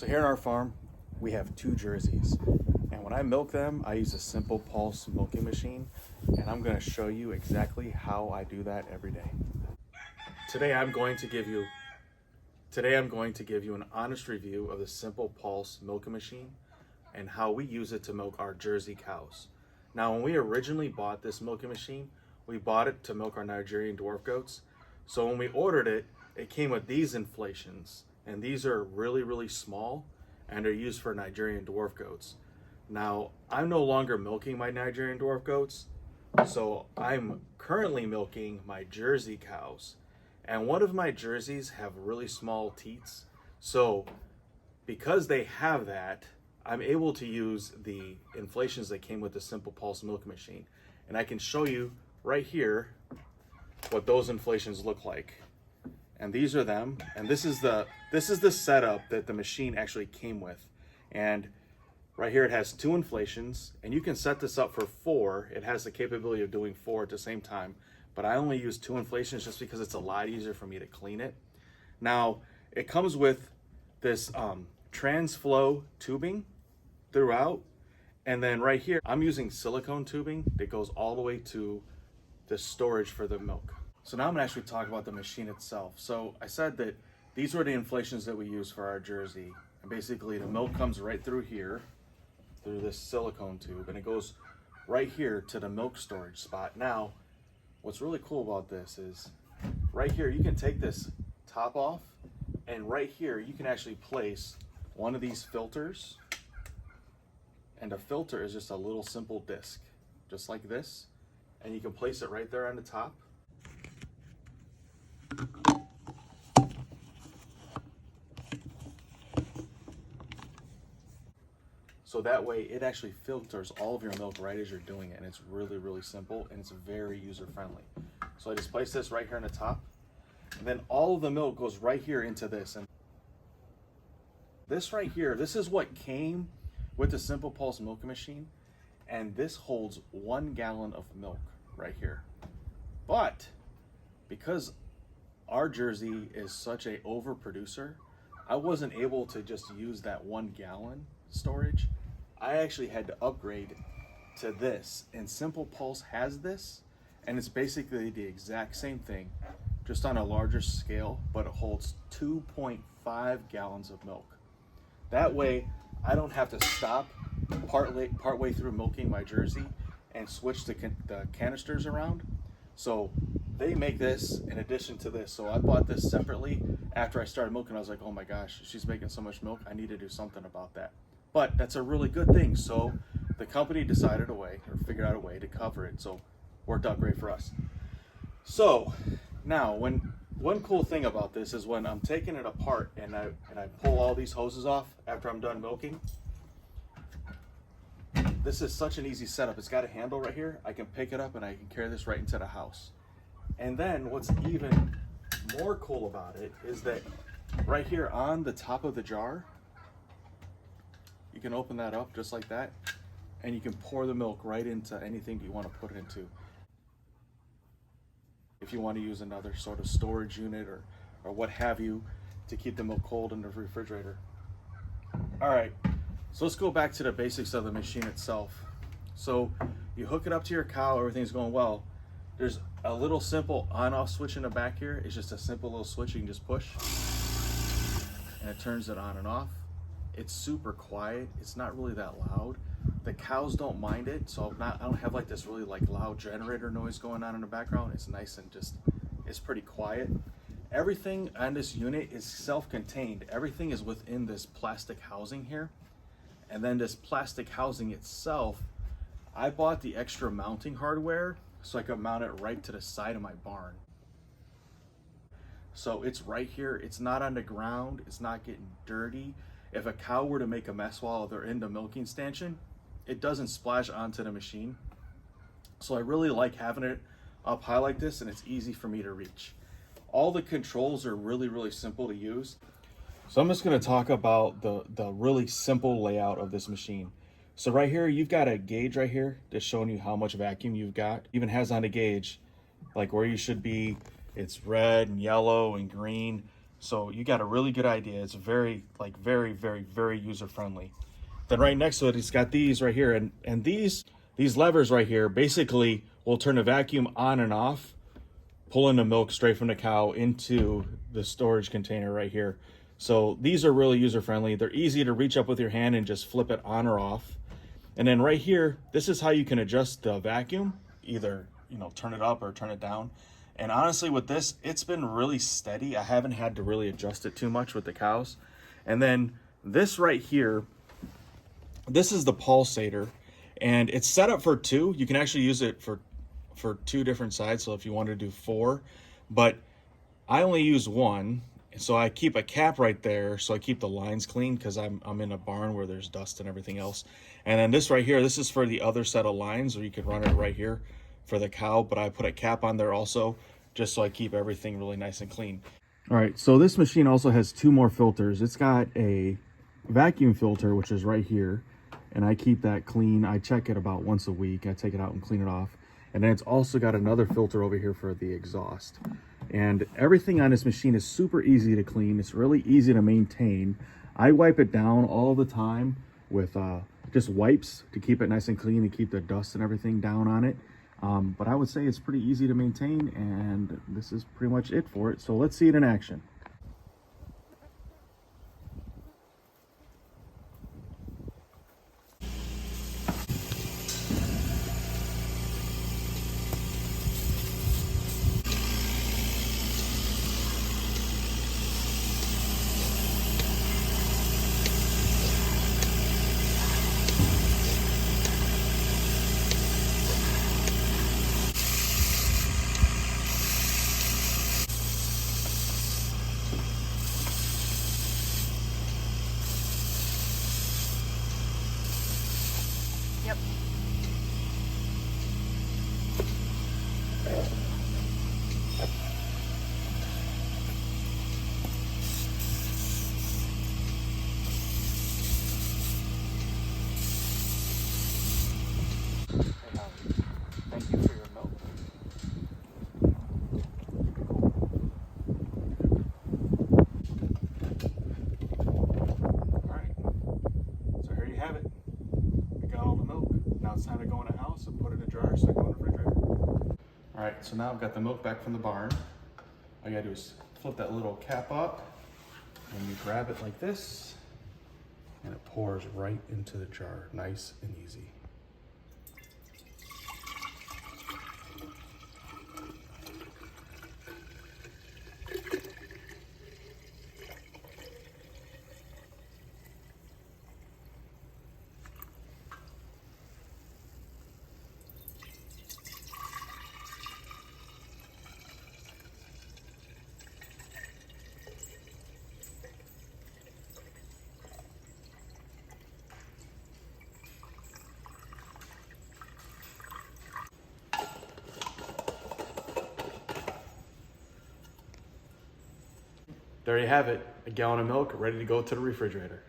So here on our farm, we have two Jerseys. And when I milk them, I use a simple pulse milking machine. And I'm gonna show you exactly how I do that every day. Today I'm going to give you an honest review of the simple pulse milking machine and how we use it to milk our Jersey cows. Now, when we originally bought this milking machine, we bought it to milk our Nigerian dwarf goats. So when we ordered it, it came with these inflations, and these are really, really small and are used for Nigerian dwarf goats. Now, I'm no longer milking my Nigerian dwarf goats, so I'm currently milking my Jersey cows. And one of my Jerseys have really small teats. So because they have that, I'm able to use the inflations that came with the simple pulse milk machine. And I can show you right here what those inflations look like. And these are them. And this is the setup that the machine actually came with. And right here it has two inflations, and you can set this up for 4. It has the capability of doing 4 at the same time, but I only use 2 inflations just because it's a lot easier for me to clean it. Now, it comes with this transflow tubing throughout, and then right here I'm using silicone tubing that goes all the way to the storage for the milk. So now I'm gonna actually talk about the machine itself. So I said that these were the inflations that we use for our Jersey, and basically the milk comes right through here through this silicone tube, and it goes right here to the milk storage spot. Now, what's really cool about this is right here you can take this top off, and right here you can actually place one of these filters, and a filter is just a little simple disc just like this, and you can place it right there on the top. So that way it actually filters all of your milk right as you're doing it, and it's really, really simple, and it's very user friendly. So I just place this right here on the top, and then all of the milk goes right here into this. And this right here, this is what came with the simple pulse milking machine, and this holds 1 gallon of milk right here. But because our Jersey is such a overproducer, I wasn't able to just use that 1 gallon storage. I actually had to upgrade to this, and Simple Pulse has this, and it's basically the exact same thing, just on a larger scale, but it holds 2.5 gallons of milk. That way, I don't have to stop partway through milking my Jersey and switch the canisters around. So they make this in addition to this. So I bought this separately. After I started milking, I was like, oh my gosh, she's making so much milk, I need to do something about that. But that's a really good thing. So the company decided figured out a way to cover it. So worked out great for us. So now one cool thing about this is when I'm taking it apart and I pull all these hoses off after I'm done milking, this is such an easy setup. It's got a handle right here. I can pick it up and I can carry this right into the house. And then what's even more cool about it is that right here on the top of the jar, you can open that up just like that, and you can pour the milk right into anything you want to put it into. If you want to use another sort of storage unit or what have you to keep the milk cold in the refrigerator. All right, so let's go back to the basics of the machine itself. So you hook it up to your cow, everything's going well. There's a little simple on-off switch in the back here. It's just a simple little switch you can just push, and it turns it on and off. It's super quiet. It's not really that loud. The cows don't mind it, so I don't have like this really like loud generator noise going on in the background. It's nice and it's pretty quiet. Everything on this unit is self-contained. Everything is within this plastic housing here. And then this plastic housing itself, I bought the extra mounting hardware so I could mount it right to the side of my barn. So it's right here. It's not on the ground. It's not getting dirty. If a cow were to make a mess while they're in the milking stanchion, it doesn't splash onto the machine. So I really like having it up high like this, and it's easy for me to reach. All the controls are really, really simple to use. So I'm just going to talk about the really simple layout of this machine. So right here, you've got a gauge right here that's showing you how much vacuum you've got. Even has on the gauge, like where you should be. It's red and yellow and green. So you got a really good idea. It's very, very user friendly. Then right next to it, it's got these right here, and these levers right here basically will turn the vacuum on and off, pulling the milk straight from the cow into the storage container right here. So these are really user friendly. They're easy to reach up with your hand and just flip it on or off. And then right here, this is how you can adjust the vacuum, either, you know, turn it up or turn it down. And honestly, with this, it's been really steady. I haven't had to really adjust it too much with the cows. And then this right here, this is the pulsator, and it's set up for 2. You can actually use it for 2 different sides. So if you want to do 4, but I only use 1. So I keep a cap right there, so I keep the lines clean, because I'm in a barn where there's dust and everything else. And then this right here, this is for the other set of lines, or you could run it right here for the cow, but I put a cap on there also, just so I keep everything really nice and clean. All right, so this machine also has 2 more filters. It's got a vacuum filter, which is right here, and I keep that clean. I check it about once a week. I take it out and clean it off. And then it's also got another filter over here for the exhaust. And everything on this machine is super easy to clean. It's really easy to maintain. I wipe it down all the time with just wipes to keep it nice and clean and keep the dust and everything down on it. But I would say it's pretty easy to maintain, and this is pretty much it for it. So let's see it in action. Yep. Thank you for your milk. All right, so here you have it. We got all the milk. Now it's time to go in the house and put it in a jar so it can go in the refrigerator. All right, so now I've got the milk back from the barn. All you gotta do is flip that little cap up, and you grab it like this, and it pours right into the jar, nice and easy. There you have it, a gallon of milk ready to go to the refrigerator.